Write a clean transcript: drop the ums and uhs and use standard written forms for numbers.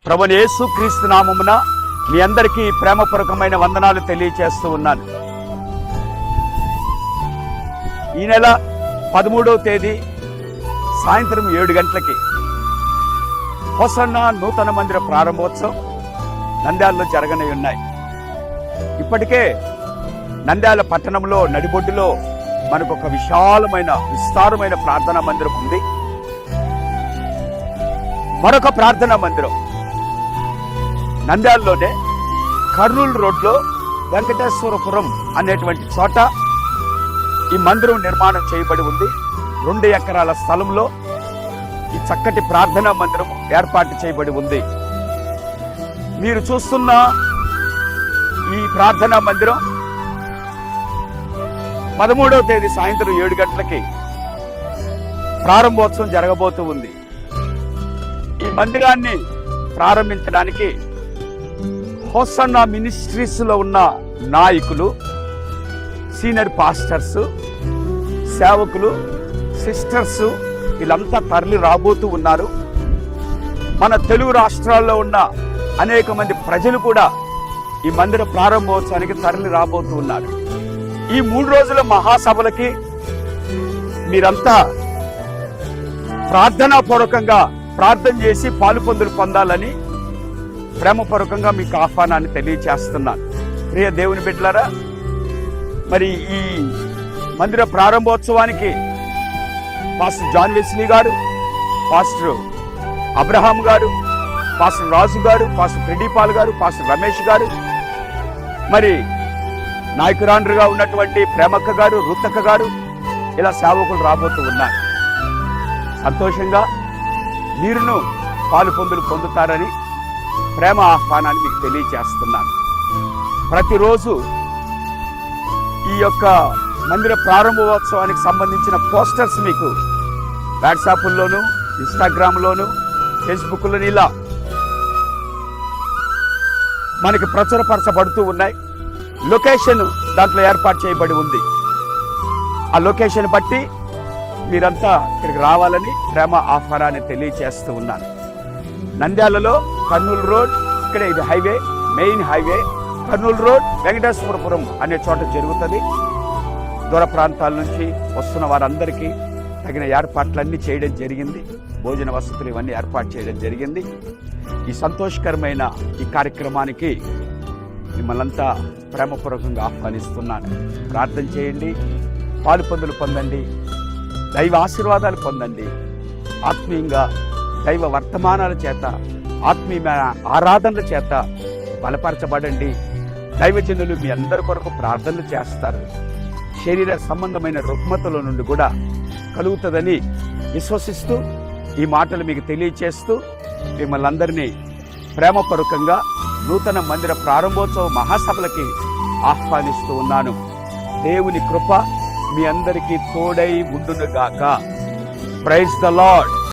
ప్రభువైన యేసు క్రీస్తు నామమున మీ అందరికీ ప్రేమపూర్వకమైన వందనాలు తెలియజేస్తూ ఉన్నాను. ఈ నెల 13వ తేదీ సాయంత్రం 7 గంటలకి హోసన్నా నూతన మందిర ప్రారంభోత్సవం నంద్యాలలో జరగనే ఉన్నాయి. ఇప్పటికే నంద్యాల పట్టణంలో నడిబొడ్డులో మనకు ఒక విస్తారమైన ప్రార్థనా మందిరం ఉంది. మరొక ప్రార్థనా మందిరం నంద్యాలలోనే కర్నూలు రోడ్లో వెంకటేశ్వరపురం అనేటువంటి చోట ఈ మందిరం నిర్మాణం చేయబడి ఉంది. 2 ఎకరాల స్థలంలో ఈ చక్కటి ప్రార్థనా మందిరం ఏర్పాటు చేయబడి ఉంది. మీరు చూస్తున్న ఈ ప్రార్థనా మందిరం 13వ తేదీ సాయంత్రం 7 గంటలకి ప్రారంభోత్సవం జరగబోతూ ఉంది. ఈ మందిరాన్ని ప్రారంభించడానికి హోసన్నా మినిస్ట్రీస్ లో ఉన్న నాయకులు, సీనియర్ పాస్టర్స్, సేవకులు, సిస్టర్స్ వీళ్ళంతా తరలి రాబోతూ ఉన్నారు. మన తెలుగు రాష్ట్రాల్లో ఉన్న అనేక మంది ప్రజలు కూడా ఈ మందిర ప్రారంభోత్సవానికి తరలి రాబోతూ ఉన్నారు. ఈ 3 రోజుల మహాసభలకి మీరంతా ప్రార్థనాపూర్వకంగా ప్రార్థన చేసి పాలుపొందులు పొందాలని ప్రేమపూర్వకంగా మీకు ఆహ్వానాన్ని తెలియచేస్తున్నాను. ప్రియ దేవుని బిడ్డలారా, మరి ఈ మందిర ప్రారంభోత్సవానికి పాస్టర్ జాన్ వెస్లీ గారు, పాస్టర్ అబ్రహాం గారు, పాస్టర్ రాజు గారు, పాస్టర్ ఫ్రెడీపాల్ గారు, పాస్టర్ రమేష్ గారు, మరి నాయకురాండ్రుగా ఉన్నటువంటి ప్రేమక్క గారు, రుతక్క గారు, ఇలా సేవకులు రాబోతూ ఉన్నారు. సంతోషంగా మీరును పాలుపొందులు పొందుతారని ప్రేమ ఆహ్వానాన్ని మీకు తెలియజేస్తున్నాను. ప్రతిరోజు ఈ యొక్క మందిర ప్రారంభోత్సవానికి సంబంధించిన పోస్టర్స్ మీకు వాట్సాప్లోను, ఇన్స్టాగ్రామ్లోను, ఫేస్బుక్లోను ఇలా మనకి ప్రచురపరచబడుతూ ఉన్నాయి. లొకేషన్ దాంట్లో ఏర్పాటు చేయబడి ఉంది. ఆ లొకేషన్ బట్టి మీరంతా ఇక్కడికి రావాలని ప్రేమ ఆహ్వానాన్ని తెలియజేస్తూ ఉన్నాను. నంద్యాలలో కర్నూలు రోడ్, ఇక్కడ ఇది highway, main highway, Kurnool road Venkateswarapuram అనే చోట జరుగుతుంది. దూర ప్రాంతాల నుంచి వస్తున్న వారందరికీ తగిన ఏర్పాట్లన్నీ చేయడం జరిగింది. భోజన వసతులు ఇవన్నీ ఏర్పాటు చేయడం జరిగింది. ఈ సంతోషకరమైన ఈ కార్యక్రమానికి మిమ్మల్నంతా ప్రేమపూర్వకంగా ఆహ్వానిస్తున్నాను. ప్రార్థన చేయండి, పాలుపొందులు పొందండి, దైవ ఆశీర్వాదాలు పొందండి. ఆత్మీయంగా దైవ వర్తమానాల చేత, ఆత్మీయమైన ఆరాధనల చేత బలపరచబడండి. దైవజనులు మీ అందరి కొరకు ప్రార్థనలు చేస్తారు. శరీర సంబంధమైన రుగ్మతల నుండి కూడా కలుగుతుందని విశ్వసిస్తూ ఈ మాటలు మీకు తెలియచేస్తూ మిమ్మల్ని అందరినీ ప్రేమపూర్వకంగా నూతన మందిర ప్రారంభోత్సవ మహాసభలకి ఆహ్వానిస్తూ ఉన్నాను. దేవుని కృప మీ అందరికీ తోడై ఉండునుగాక. Praise the lord.